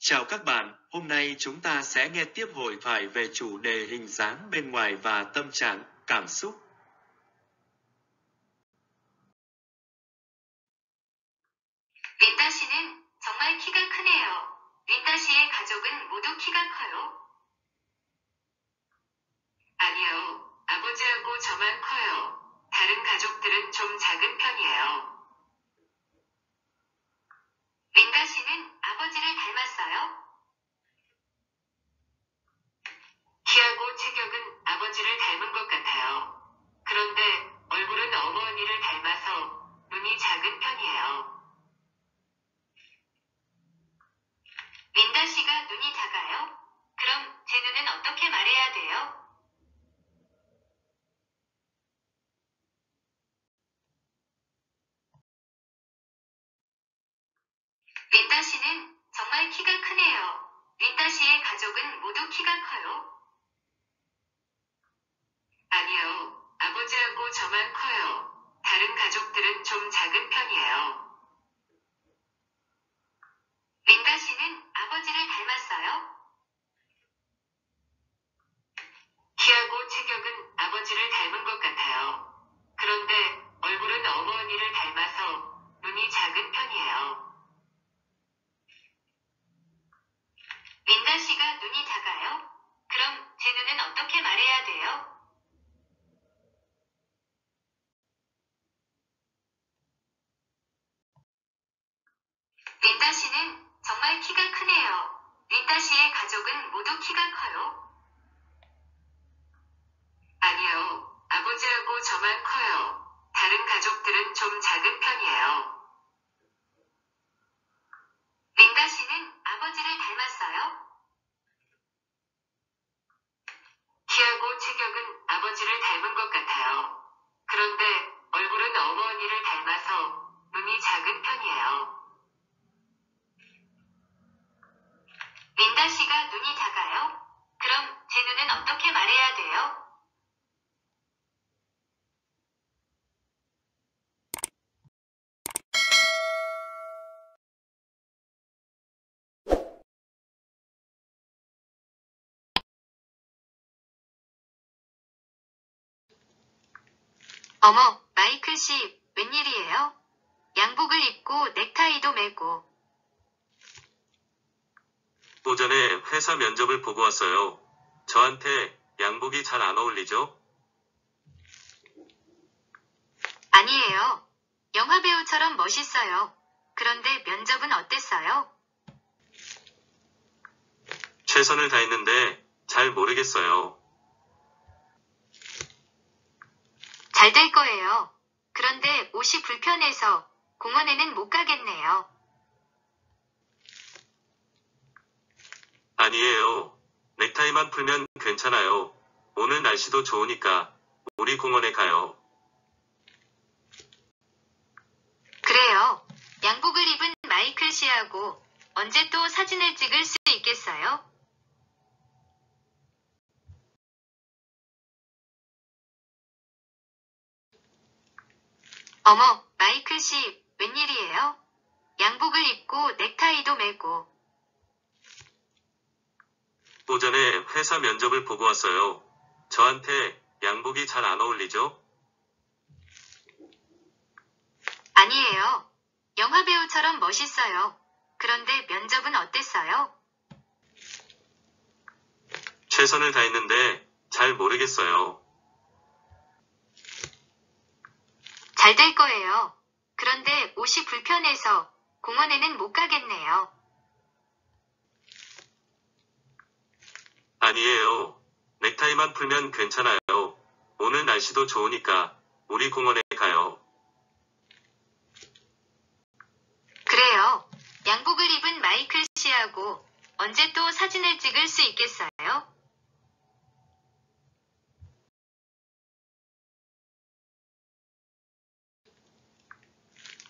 Chào các bạn, hôm nay chúng ta sẽ nghe tiếp hội thoại về chủ đề hình dáng bên ngoài và tâm trạng, cảm xúc. 린다 씨는 정말 키가 크네요. 린다 씨의 가족은 모두 키가 커요? 아니요, 아버지하고 저만 커요. 다른 가족들은 좀 작은 편이에요. 린다 씨는 아버지를 닮았어요? 키하고 체격은 아버지를 닮은 것 같아요. 그런데 얼굴은 어머니를 닮아서 눈이 작은 편이에요. 린다 씨가 눈이 작아요? 그럼 제 눈은 어떻게 말해야 돼요? 린다 씨는 정말 키가 크네요. 린다 씨의 가족은 모두 키가 커요? 아니요, 아버지하고 저만 커요. 다른 가족들은 좀 작은 편이에요. 린다 씨는 아버지를 닮았어요? 키하고 체격은 아버지를 닮은 것 같아요. 그런데 얼굴은 어머니를 닮아서 눈이 작은 편이에요. 린다 씨가 눈이 작아요? 그럼 제 눈은 어떻게 말해야 돼요? 린다 씨는 정말 키가 크네요. 린다 씨의 가족은 모두 키가 커요? 아니요, 아버지하고 저만 커요. 다른 가족들은 좀 작은 편이에요. 린다 씨는 아버지를 닮았어요? 키하고 체격은 아버지를 닮은 것 같아요. 그런데 얼굴은 어머니를 닮아서 눈이 작은 편이에요. 린다 씨가 눈이 작아요? 그럼 제 눈은 어떻게 말해야 돼요? 어머, 마이클 씨, 웬일이에요? 양복을 입고 넥타이도 매고. 오전에 회사 면접을 보고 왔어요. 저한테 양복이 잘 안 어울리죠? 아니에요. 영화배우처럼 멋있어요. 그런데 면접은 어땠어요? 최선을 다했는데 잘 모르겠어요. 잘 될 거예요. 그런데 옷이 불편해서 공원에는 못 가겠네요. 아니에요. 넥타이만 풀면 괜찮아요. 오늘 날씨도 좋으니까 우리 공원에 가요. 그래요. 양복을 입은 마이클 씨하고 언제 또 사진을 찍을 수 있겠어요? 어머, 마이클 씨, 웬일이에요? 양복을 입고 넥타이도 매고. 오전에 회사 면접을 보고 왔어요. 저한테 양복이 잘 안 어울리죠? 아니에요. 영화배우처럼 멋있어요. 그런데 면접은 어땠어요? 최선을 다했는데 잘 모르겠어요. 잘 될 거예요. 그런데 옷이 불편해서 공원에는 못 가겠네요. 아니에요. 넥타이만 풀면 괜찮아요. 오늘 날씨도 좋으니까 우리 공원에 가요. 그래요. 양복을 입은 마이클 씨하고 언제 또 사진을 찍을 수 있겠어요?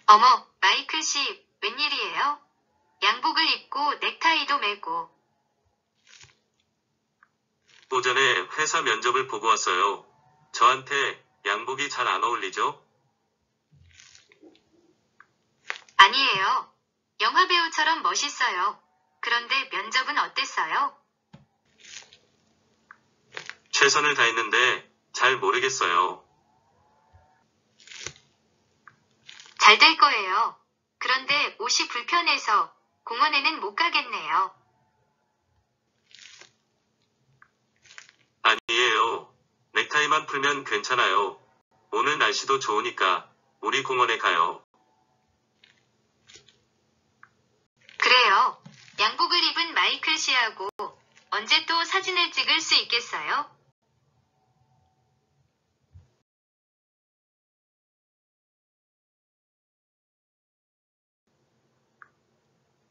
어머, 마이클 씨, 웬일이에요? 양복을 입고 넥타이도 매고. 오전에 회사 면접을 보고 왔어요. 저한테 양복이 잘 안 어울리죠? 아니에요. 영화배우처럼 멋있어요. 그런데 면접은 어땠어요? 최선을 다했는데 잘 모르겠어요. 잘 될 거예요. 그런데 옷이 불편해서 공원에는 못 가겠네요. 아니에요. 넥타이만 풀면 괜찮아요. 오늘 날씨도 좋으니까 우리 공원에 가요. 그래요. 양복을 입은 마이클 씨하고 언제 또 사진을 찍을 수 있겠어요?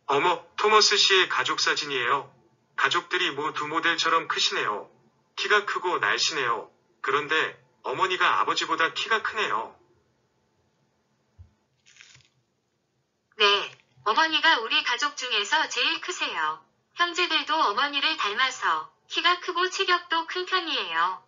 어머, 토머스 씨의 가족 사진이에요. 가족들이 모두 모델처럼 크시네요. 키가 크고 날씬해요. 그런데 어머니가 아버지보다 키가 크네요. 네, 어머니가 우리 가족 중에서 제일 크세요. 형제들도 어머니를 닮아서 키가 크고 체격도 큰 편이에요.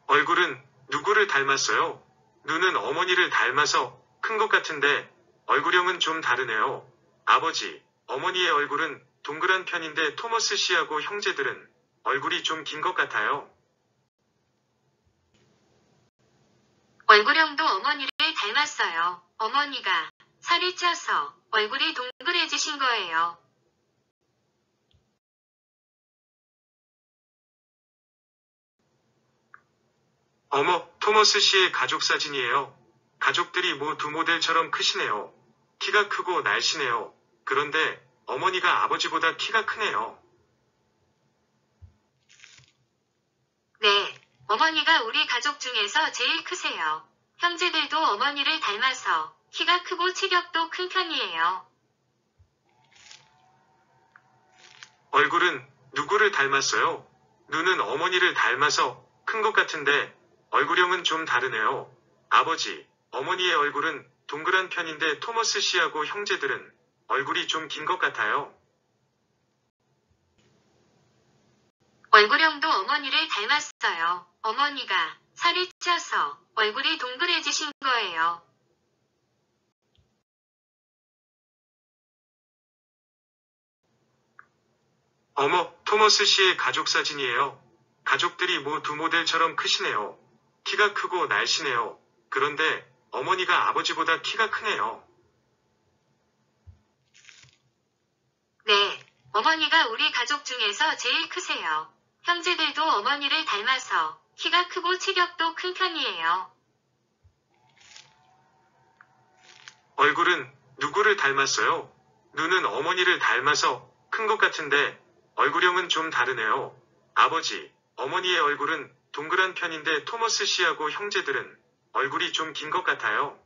얼굴은 누구를 닮았어요? 눈은 어머니를 닮아서 큰 것 같은데 얼굴형은 좀 다르네요. 아버지, 어머니의 얼굴은 동그란 편인데 토머스 씨하고 형제들은 얼굴이 좀 긴 것 같아요. 얼굴형도 어머니를 닮았어요. 어머니가 살이 쪄서 얼굴이 동그래지신 거예요. 어머, 토머스 씨의 가족 사진이에요. 가족들이 모두 모델처럼 크시네요. 키가 크고 날씬해요. 그런데 어머니가 아버지보다 키가 크네요. 네, 어머니가 우리 가족 중에서 제일 크세요. 형제들도 어머니를 닮아서 키가 크고 체격도 큰 편이에요. 얼굴은 누구를 닮았어요? 눈은 어머니를 닮아서 큰 것 같은데 얼굴형은 좀 다르네요. 아버지, 어머니의 얼굴은 동그란 편인데 토머스 씨하고 형제들은 얼굴이 좀 긴 것 같아요. 얼굴형도 어머니를 닮았어요. 어머니가 살이 쪄서 얼굴이 동그래지신 거예요. 어머, 토머스 씨의 가족 사진이에요. 가족들이 모두 모델처럼 크시네요. 키가 크고 날씬해요. 그런데 어머니가 아버지보다 키가 크네요. 네, 어머니가 우리 가족 중에서 제일 크세요. 형제들도 어머니를 닮아서 키가 크고 체격도 큰 편이에요. 얼굴은 누구를 닮았어요? 눈은 어머니를 닮아서 큰 것 같은데 얼굴형은 좀 다르네요. 아버지, 어머니의 얼굴은 동그란 편인데 토머스 씨하고 형제들은 얼굴이 좀 긴 것 같아요.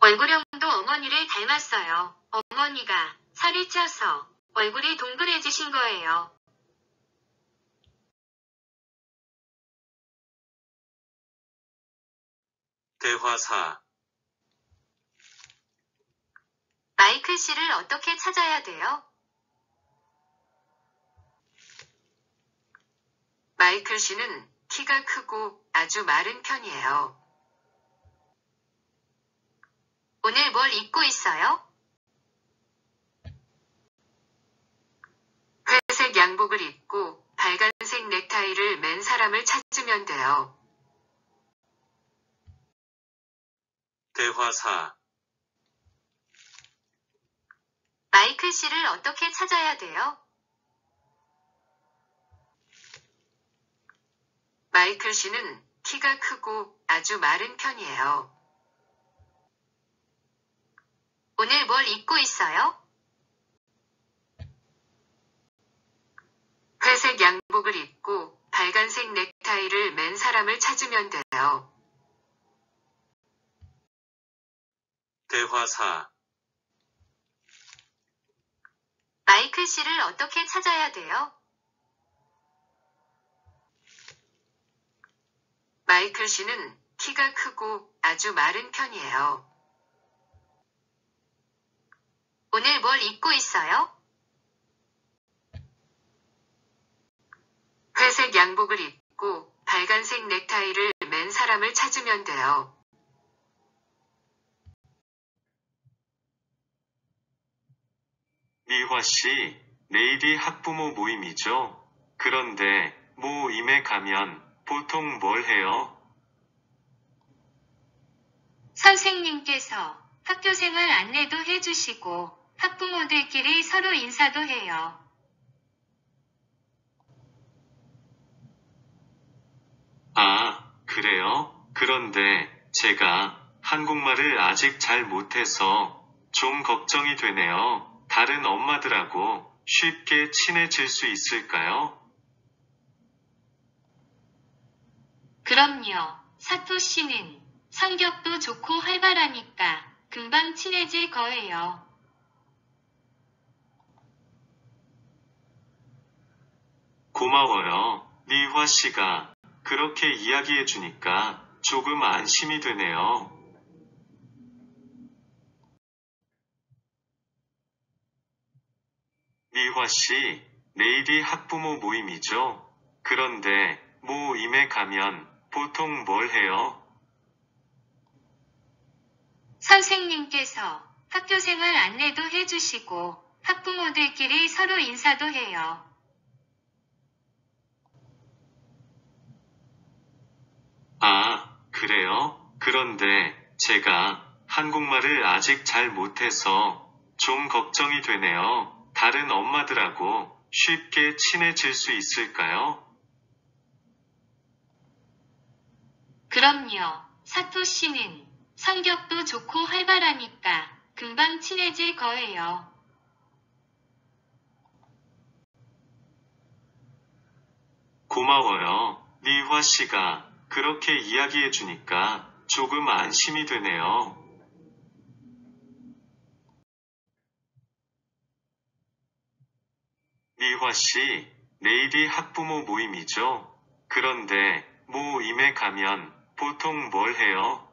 얼굴형도 어머니를 닮았어요. 어머니가 살이 쪄서 얼굴이 동그래지신 거예요. 대화 4. 마이클 씨를 어떻게 찾아야 돼요? 마이클 씨는 키가 크고 아주 마른 편이에요. 오늘 뭘 입고 있어요? 회색 양복을 입고 빨간색 넥타이를 맨 사람을 찾으면 돼요. 대화 4. 마이클 씨를 어떻게 찾아야 돼요? 마이클 씨는 키가 크고 아주 마른 편이에요. 오늘 뭘 입고 있어요? 회색 양복을 입고 빨간색 넥타이를 맨 사람을 찾으면 돼요. 대화 4. 마이클 씨를 어떻게 찾아야 돼요? 마이클 씨는 키가 크고 아주 마른 편이에요. 오늘 뭘 입고 있어요? 회색 양복을 입고 빨간색 넥타이를 맨 사람을 찾으면 돼요. 미화 씨, 내일이 학부모 모임이죠? 그런데 모임에 가면 보통 뭘 해요? 선생님께서 학교생활 안내도 해주시고 학부모들끼리 서로 인사도 해요. 아, 그래요? 그런데 제가 한국말을 아직 잘 못해서 좀 걱정이 되네요. 다른 엄마들하고 쉽게 친해질 수 있을까요? 그럼요. 사토 씨는 성격도 좋고 활발하니까 금방 친해질 거예요. 고마워요. 미화 씨가 그렇게 이야기해 주니까 조금 안심이 되네요. 미화 씨, 내일이 학부모 모임이죠? 그런데 모임에 가면 보통 뭘 해요? 선생님께서 학교생활 안내도 해주시고 학부모들끼리 서로 인사도 해요. 아, 그래요? 그런데 제가 한국말을 아직 잘 못해서 좀 걱정이 되네요. 다른 엄마들하고 쉽게 친해질 수 있을까요? 그럼요. 사토 씨는 성격도 좋고 활발하니까 금방 친해질 거예요. 고마워요. 미화 씨가 그렇게 이야기해 주니까 조금 안심이 되네요. 미화 씨, 내일이 학부모 모임이죠? 그런데 모임에 가면 보통 뭘 해요?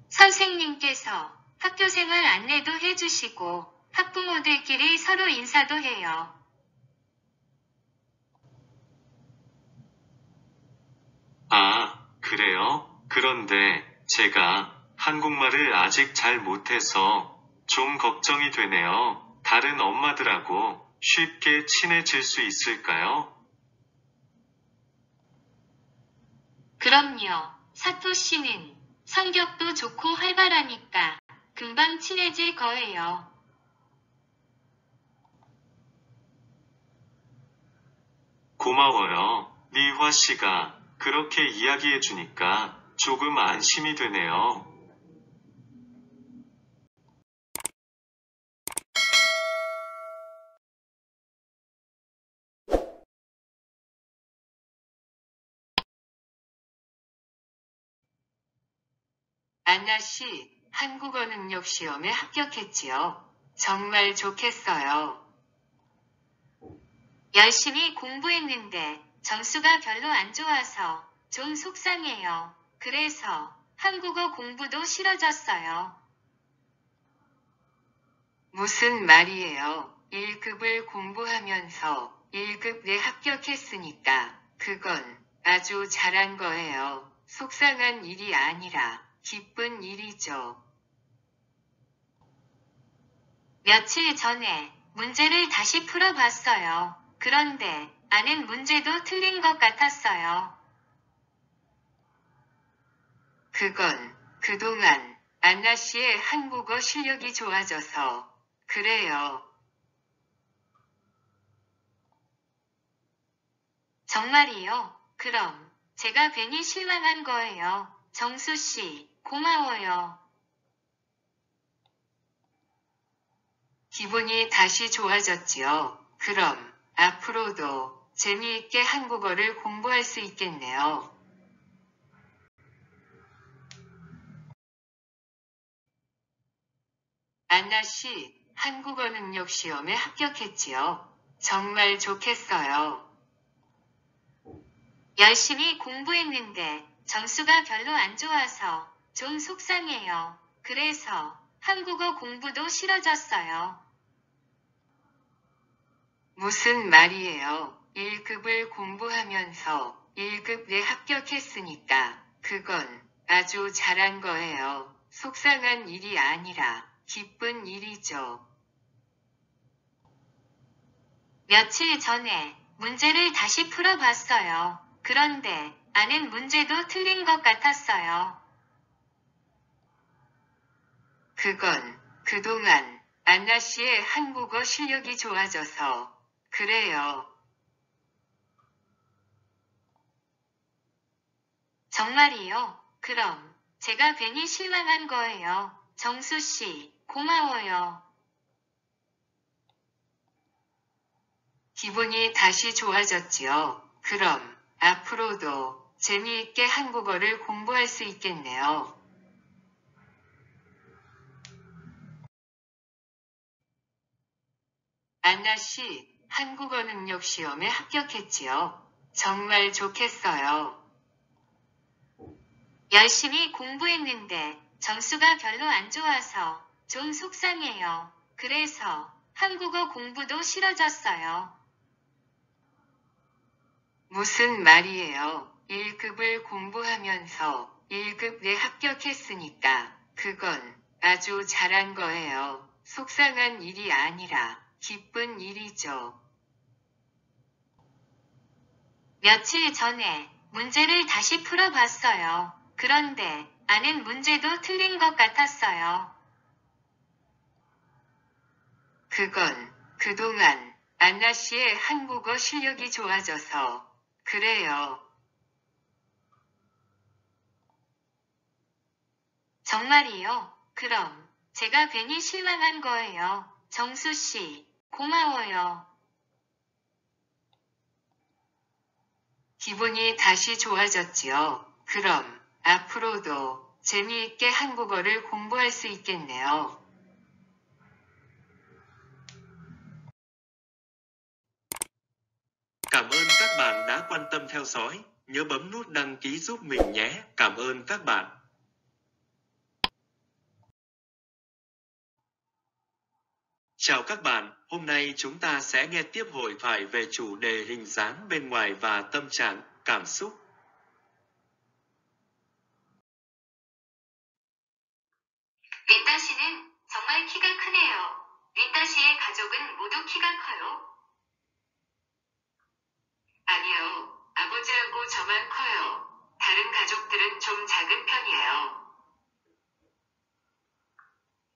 선생님께서 학교생활 안내도 해주시고 학부모들끼리 서로 인사도 해요. 아, 그래요? 그런데 제가 한국말을 아직 잘 못해서 좀 걱정이 되네요. 다른 엄마들하고 쉽게 친해질 수 있을까요? 그럼요. 사토 씨는 성격도 좋고 활발하니까 금방 친해질 거예요. 고마워요. 미화 씨가 그렇게 이야기해 주니까 조금 안심이 되네요. 안나 씨, 한국어 능력 시험에 합격했지요. 정말 좋겠어요. 열심히 공부했는데 점수가 별로 안 좋아서 좀 속상해요. 그래서 한국어 공부도 싫어졌어요. 무슨 말이에요? 1급을 공부하면서 1급 내 합격했으니까 그건 아주 잘한 거예요. 속상한 일이 아니라 기쁜 일이죠. 며칠 전에 문제를 다시 풀어봤어요. 그런데 아는 문제도 틀린 것 같았어요. 그건 그동안 안나 씨의 한국어 실력이 좋아져서 그래요. 정말이요? 그럼 제가 괜히 실망한 거예요. 정수 씨, 고마워요. 기분이 다시 좋아졌지요. 그럼 앞으로도 재미있게 한국어를 공부할 수 있겠네요. 안나 씨, 한국어 능력 시험에 합격했지요. 정말 좋겠어요. 열심히 공부했는데 점수가 별로 안 좋아서 좀 속상해요. 그래서 한국어 공부도 싫어졌어요. 무슨 말이에요? 1급을 공부하면서 1급 내 합격했으니까 그건 아주 잘한 거예요. 속상한 일이 아니라 기쁜 일이죠. 며칠 전에 문제를 다시 풀어봤어요. 그런데 아는 문제도 틀린 것 같았어요. 그건 그동안 안나 씨의 한국어 실력이 좋아져서 그래요. 정말이요? 그럼 제가 괜히 실망한 거예요. 정수 씨, 고마워요. 기분이 다시 좋아졌지요. 그럼 앞으로도 재미있게 한국어를 공부할 수 있겠네요. 안나 씨, 한국어 능력 시험에 합격했지요. 정말 좋겠어요. 열심히 공부했는데 점수가 별로 안 좋아서 좀 속상해요. 그래서 한국어 공부도 싫어졌어요. 무슨 말이에요? 1급을 공부하면서 1급 내 합격했으니까 그건 아주 잘한 거예요. 속상한 일이 아니라 기쁜 일이죠. 며칠 전에 문제를 다시 풀어봤어요. 그런데 아는 문제도 틀린 것 같았어요. 그건 그동안 안나 씨의 한국어 실력이 좋아져서 그래요. 정말이요? 그럼 제가 괜히 실망한 거예요. 정수 씨, 고마워요. 기분이 다시 좋아졌지요. 그럼 앞으로도 재미있게 한국어를 공부할 수 있겠네요. Cảm ơn các bạn đã quan tâm theo dõi. Nhớ bấm nút đăng ký giúp mình nhé. Cảm ơn các bạn. Chào các bạn, hôm nay chúng ta sẽ nghe tiếp hội thoại về chủ đề hình dáng bên ngoài và tâm trạng, cảm xúc. 린다 씨는 정말 키가 크네요. 린다 씨의 가족은 모두 키가 커요? 아니요, 아버지하고 저만 커요. 다른 가족들은 좀 작은 편이에요.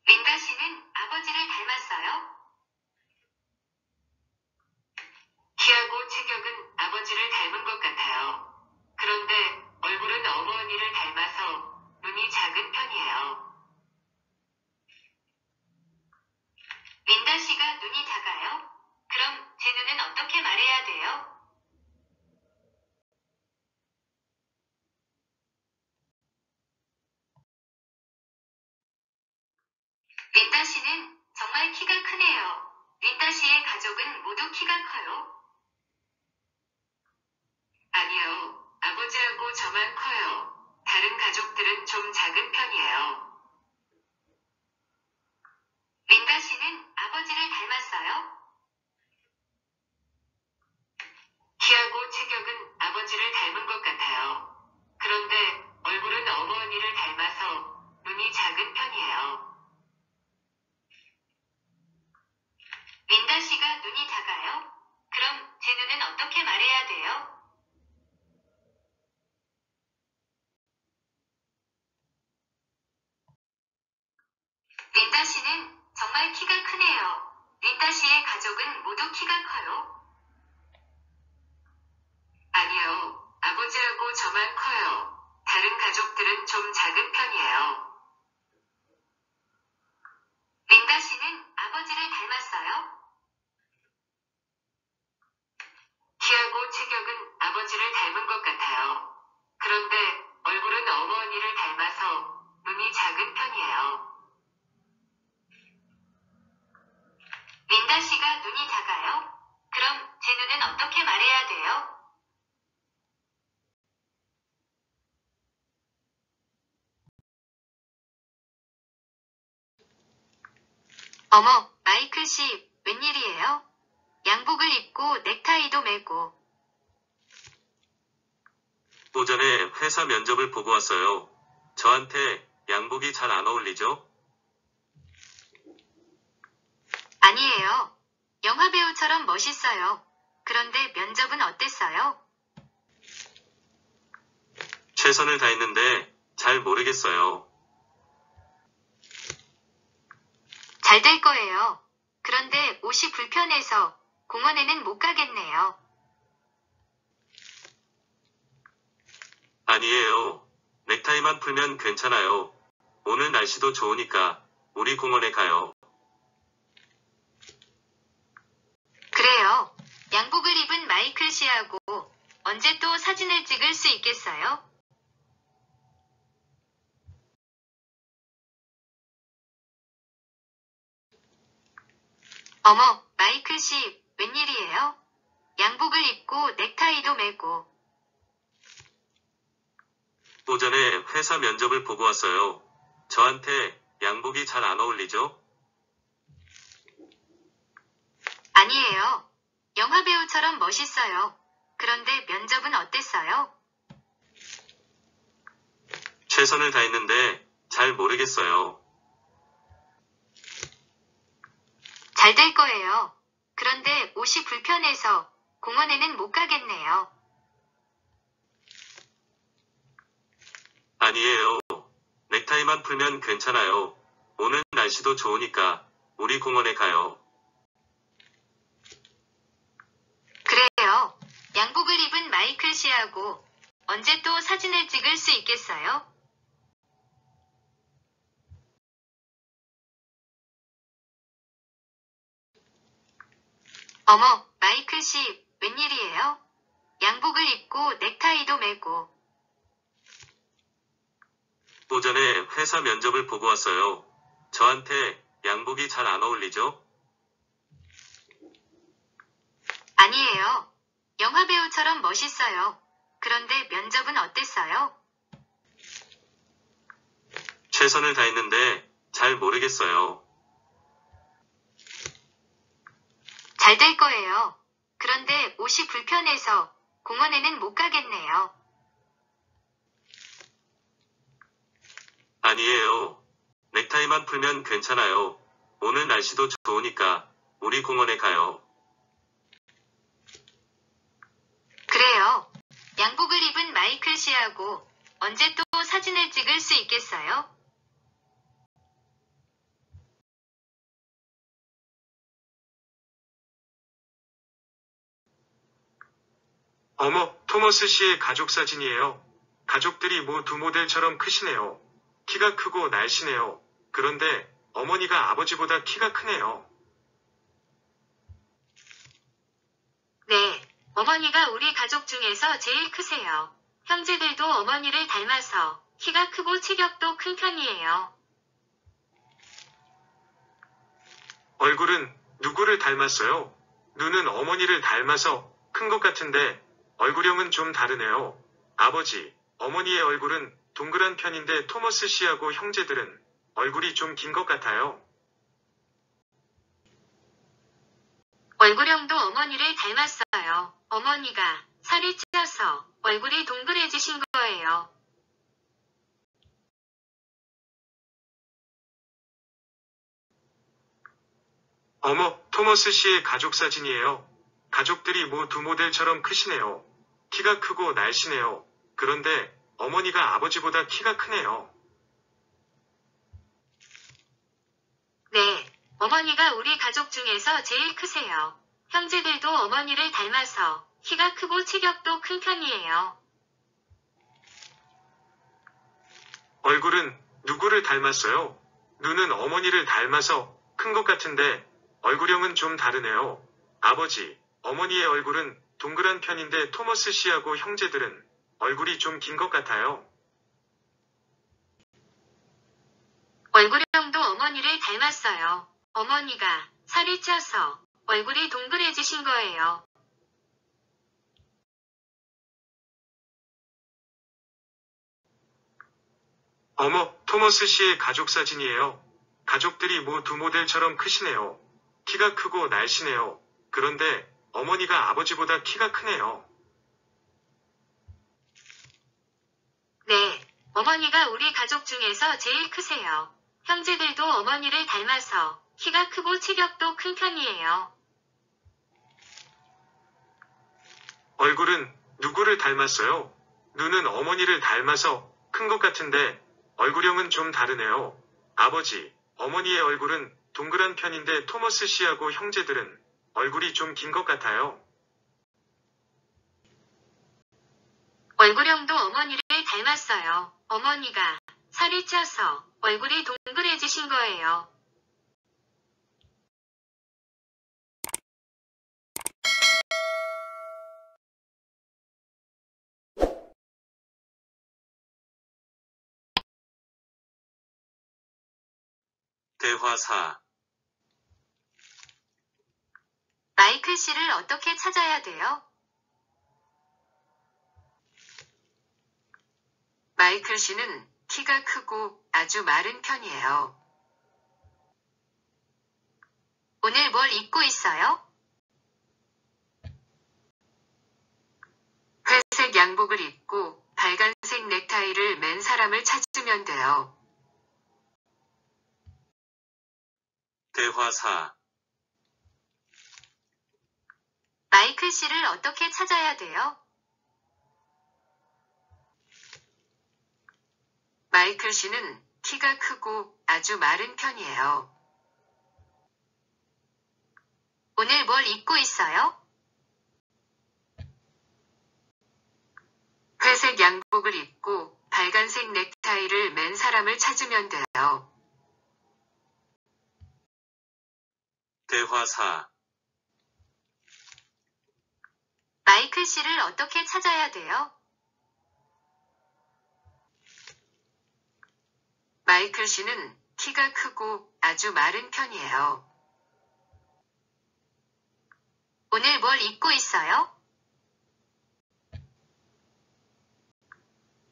린다 씨는 아버지를 닮았어요? 키하고 체격은 아버지를 닮은 것 같아요. 그런데 얼굴은 어머니를 닮아서 눈이 작은 편이에요. 린다 씨가 눈이 작아요? 그럼 제 눈은 어떻게 말해야 돼요? 린다 씨는 정말 키가 크네요. 린다 씨의 가족은 모두 키가 커요? 아니요, 아버지하고 저만 커요. 다른 가족들은 좀 작은 편이에요. 린다 씨는 아버지를 닮았어요? 키하고 체격은 아버지를 닮은 것 같아요. 그런데 얼굴은 어머니를 닮아서 눈이 작은 편이에요. 린다 씨가 눈이 작아요? 그럼 제 눈은 어떻게 말해야 돼요? 린다 씨는 정말 키가 크네요. 린다 씨의 가족은 모두 키가 커요? 아니요, 아버지하고 저만 커요. 다른 가족들은 좀 작은 편이에요. 린다 씨는 아버지를 닮았어요? 키하고 체격은 아버지를 닮은 것 같아요. 그런데 얼굴은 어머니를 닮아서 눈이 작은 편이에요. 린다 씨가 눈이 작아요? 그럼 제 눈은 어떻게 말해야 돼요? 어머, 마이클 씨, 웬일이에요? 양복을 입고 넥타이도 매고. 오전에 회사 면접을 보고 왔어요. 저한테 양복이 잘 안 어울리죠? 아니에요. 영화배우처럼 멋있어요. 그런데 면접은 어땠어요? 최선을 다했는데 잘 모르겠어요. 잘 될 거예요. 그런데 옷이 불편해서 공원에는 못 가겠네요. 아니에요. 넥타이만 풀면 괜찮아요. 오늘 날씨도 좋으니까 우리 공원에 가요. 그래요. 양복을 입은 마이클 씨하고 언제 또 사진을 찍을 수 있겠어요? 어머, 마이클 씨, 웬일이에요? 양복을 입고 넥타이도 매고. 오전에 회사 면접을 보고 왔어요. 저한테 양복이 잘 안 어울리죠? 아니에요. 영화배우처럼 멋있어요. 그런데 면접은 어땠어요? 최선을 다했는데 잘 모르겠어요. 잘 될 거예요. 그런데 옷이 불편해서 공원에는 못 가겠네요. 아니에요. 넥타이만 풀면 괜찮아요. 오늘 날씨도 좋으니까 우리 공원에 가요. 그래요. 양복을 입은 마이클 씨하고 언제 또 사진을 찍을 수 있겠어요? 어머, 마이클 씨, 웬일이에요? 양복을 입고 넥타이도 매고. 오전에 회사 면접을 보고 왔어요. 저한테 양복이 잘 안 어울리죠? 아니에요. 영화배우처럼 멋있어요. 그런데 면접은 어땠어요? 최선을 다했는데 잘 모르겠어요. 잘 될 거예요. 그런데 옷이 불편해서 공원에는 못 가겠네요. 아니에요. 넥타이만 풀면 괜찮아요. 오늘 날씨도 좋으니까 우리 공원에 가요. 그래요. 양복을 입은 마이클 씨하고 언제 또 사진을 찍을 수 있겠어요? 어머, 토머스 씨의 가족 사진이에요. 가족들이 모두 모델처럼 크시네요. 키가 크고 날씬해요. 그런데 어머니가 아버지보다 키가 크네요. 네, 어머니가 우리 가족 중에서 제일 크세요. 형제들도 어머니를 닮아서 키가 크고 체격도 큰 편이에요. 얼굴은 누구를 닮았어요? 눈은 어머니를 닮아서 큰 것 같은데 얼굴형은 좀 다르네요. 아버지, 어머니의 얼굴은 동그란 편인데 토머스 씨하고 형제들은 얼굴이 좀 긴 것 같아요. 얼굴형도 어머니를 닮았어요. 어머니가 살이 쪄서 얼굴이 동그래지신 거예요. 어머, 토머스 씨의 가족 사진이에요. 가족들이 모두 모델처럼 크시네요. 키가 크고 날씬해요. 그런데 어머니가 아버지보다 키가 크네요. 네, 어머니가 우리 가족 중에서 제일 크세요. 형제들도 어머니를 닮아서 키가 크고 체격도 큰 편이에요. 얼굴은 누구를 닮았어요? 눈은 어머니를 닮아서 큰 것 같은데 얼굴형은 좀 다르네요. 아버지, 어머니의 얼굴은 동그란 편인데 토머스 씨하고 형제들은 얼굴이 좀 긴 것 같아요. 얼굴형도 어머니를 닮았어요. 어머니가 살이 쪄서 얼굴이 동그래지신 거예요. 어머, 토머스 씨의 가족 사진이에요. 가족들이 모두 모델처럼 크시네요. 키가 크고 날씬해요. 그런데 어머니가 아버지보다 키가 크네요. 네, 어머니가 우리 가족 중에서 제일 크세요. 형제들도 어머니를 닮아서 키가 크고 체격도 큰 편이에요. 얼굴은 누구를 닮았어요? 눈은 어머니를 닮아서 큰 것 같은데 얼굴형은 좀 다르네요. 아버지, 어머니의 얼굴은 동그란 편인데 토머스 씨하고 형제들은 얼굴이 좀 긴 것 같아요. 얼굴형도 어머니를 닮았어요. 어머니가 살이 쪄서 얼굴이 동그래지신 거예요. 대화 4. 마이클 씨를 어떻게 찾아야 돼요? 마이클 씨는 키가 크고 아주 마른 편이에요. 오늘 뭘 입고 있어요? 회색 양복을 입고 빨간색 넥타이를 맨 사람을 찾으면 돼요. 대화 4. 마이클 씨를 어떻게 찾아야 돼요? 마이클 씨는 키가 크고 아주 마른 편이에요. 오늘 뭘 입고 있어요? 회색 양복을 입고 빨간색 넥타이를 맨 사람을 찾으면 돼요. 대화 4. 마이클 씨를 어떻게 찾아야 돼요? 마이클 씨는 키가 크고 아주 마른 편이에요. 오늘 뭘 입고 있어요?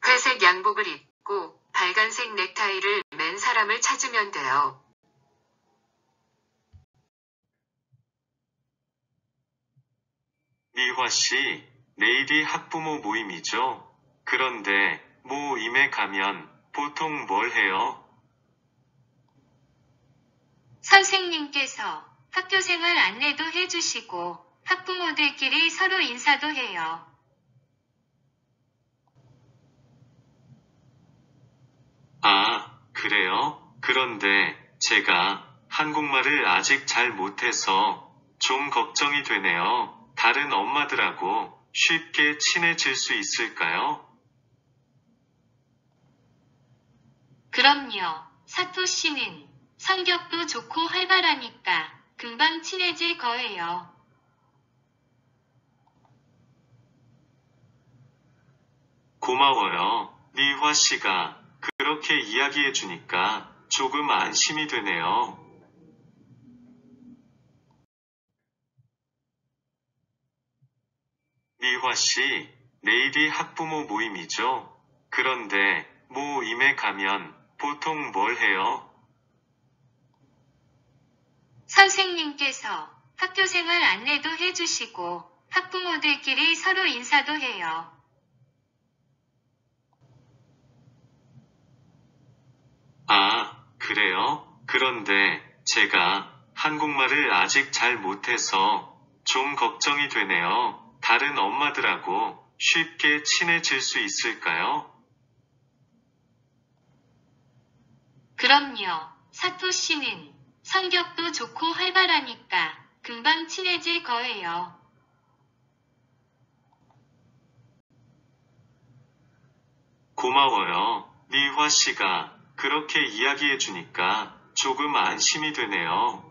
회색 양복을 입고 빨간색 넥타이를 맨 사람을 찾으면 돼요. 미화 씨, 내일이 학부모 모임이죠? 그런데 모임에 가면 보통 뭘 해요? 선생님께서 학교생활 안내도 해주시고 학부모들끼리 서로 인사도 해요. 아, 그래요? 그런데 제가 한국말을 아직 잘 못해서 좀 걱정이 되네요. 다른 엄마들하고 쉽게 친해질 수 있을까요? 그럼요. 사토 씨는 성격도 좋고 활발하니까 금방 친해질 거예요. 고마워요. 미화 씨가 그렇게 이야기해 주니까 조금 안심이 되네요. 미화 씨, 내일이 학부모 모임이죠? 그런데 모임에 가면 보통 뭘 해요? 선생님께서 학교생활 안내도 해주시고 학부모들끼리 서로 인사도 해요. 아, 그래요? 그런데 제가 한국말을 아직 잘 못해서 좀 걱정이 되네요. 다른 엄마들하고 쉽게 친해질 수 있을까요? 그럼요. 사토 씨는 성격도 좋고 활발하니까 금방 친해질 거예요. 고마워요. 미화 씨가 그렇게 이야기해 주니까 조금 안심이 되네요.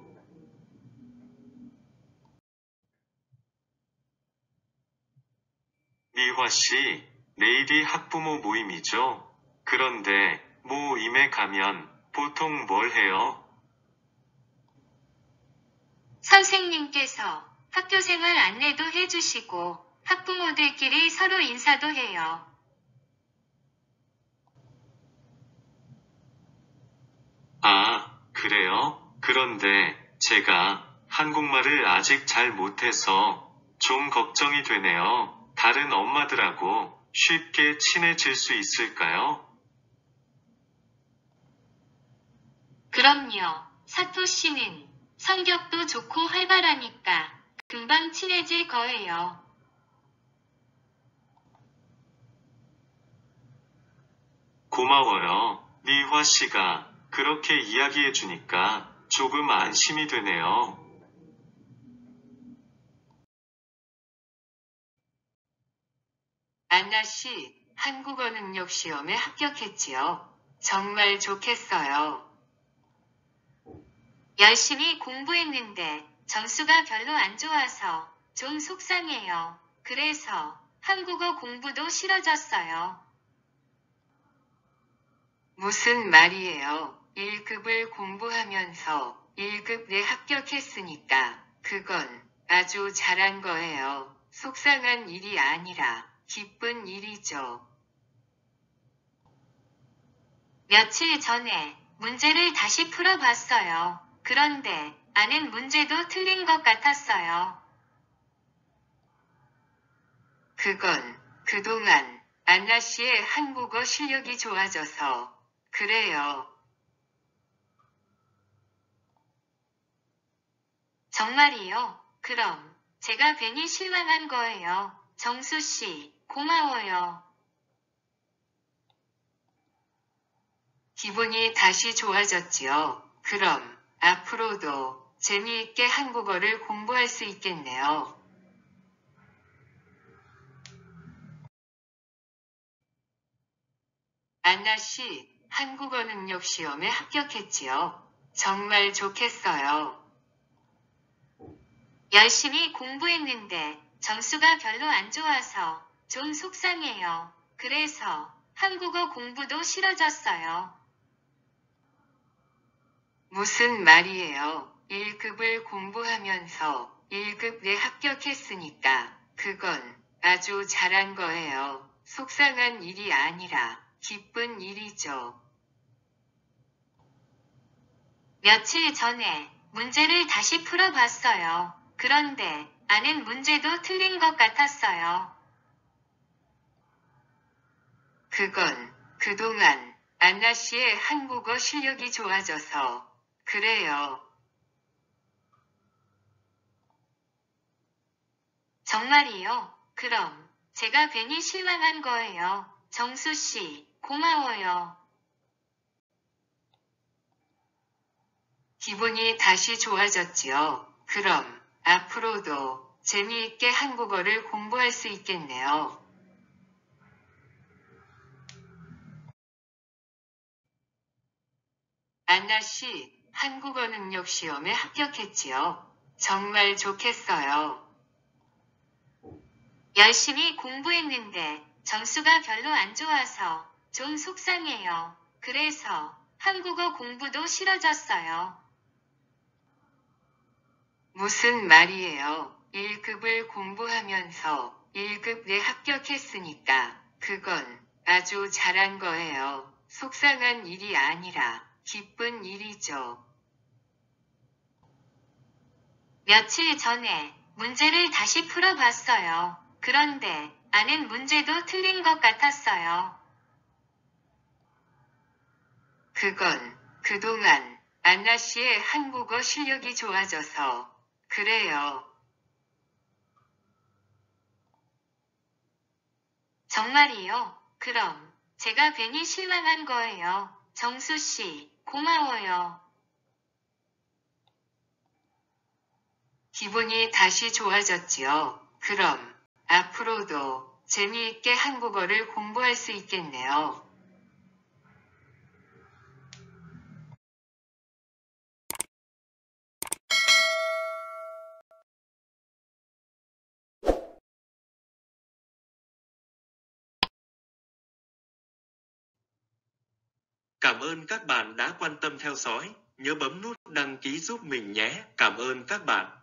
미화 씨, 내일이 학부모 모임이죠? 그런데 모임에 가면 보통 뭘 해요? 선생님께서 학교생활 안내도 해주시고 학부모들끼리 서로 인사도 해요. 아, 그래요? 그런데 제가 한국말을 아직 잘 못해서 좀 걱정이 되네요. 다른 엄마들하고 쉽게 친해질 수 있을까요? 그럼요. 사토씨는 성격도 좋고 활발하니까 금방 친해질 거예요. 고마워요. 미화 씨가 그렇게 이야기해 주니까 조금 안심이 되네요. 안나 씨, 한국어 능력 시험에 합격했지요. 정말 좋겠어요. 열심히 공부했는데 점수가 별로 안 좋아서 좀 속상해요. 그래서 한국어 공부도 싫어졌어요. 무슨 말이에요? 1급을 공부하면서 1급에 합격했으니까 그건 아주 잘한 거예요. 속상한 일이 아니라 기쁜 일이죠. 며칠 전에 문제를 다시 풀어봤어요. 그런데 아는 문제도 틀린 것 같았어요. 그건 그동안 안나 씨의 한국어 실력이 좋아져서 그래요. 정말이요? 그럼 제가 괜히 실망한 거예요. 정수 씨, 고마워요. 기분이 다시 좋아졌지요. 그럼 앞으로도 재미있게 한국어를 공부할 수 있겠네요. 안나 씨, 한국어 능력 시험에 합격했지요. 정말 좋겠어요. 열심히 공부했는데 점수가 별로 안 좋아서 좀 속상해요. 그래서 한국어 공부도 싫어졌어요. 무슨 말이에요? 1급을 공부하면서 1급에 합격했으니까 그건 아주 잘한 거예요. 속상한 일이 아니라 기쁜 일이죠. 며칠 전에 문제를 다시 풀어봤어요. 그런데 아는 문제도 틀린 것 같았어요. 그건 그동안 안나 씨의 한국어 실력이 좋아져서 그래요. 정말이요? 그럼 제가 괜히 실망한 거예요. 정수 씨, 고마워요. 기분이 다시 좋아졌지요. 그럼 앞으로도 재미있게 한국어를 공부할 수 있겠네요. 안나 씨, 한국어 능력 시험에 합격했지요. 정말 좋겠어요. 열심히 공부했는데 점수가 별로 안 좋아서 좀 속상해요. 그래서 한국어 공부도 싫어졌어요. 무슨 말이에요? 1급을 공부하면서 1급에 합격했으니까 그건 아주 잘한 거예요. 속상한 일이 아니라 기쁜 일이죠. 며칠 전에 문제를 다시 풀어봤어요. 그런데 아는 문제도 틀린 것 같았어요. 그건 그동안 안나 씨의 한국어 실력이 좋아져서 그래요. 정말이요? 그럼 제가 괜히 실망한 거예요. 정수 씨, 고마워요. 기분이 다시 좋아졌지요. 그럼 앞으로도 재미있게 한국어를 공부할 수 있겠네요. Cảm ơn các bạn đã quan tâm theo dõi. Nhớ bấm nút đăng ký giúp mình nhé. Cảm ơn các bạn.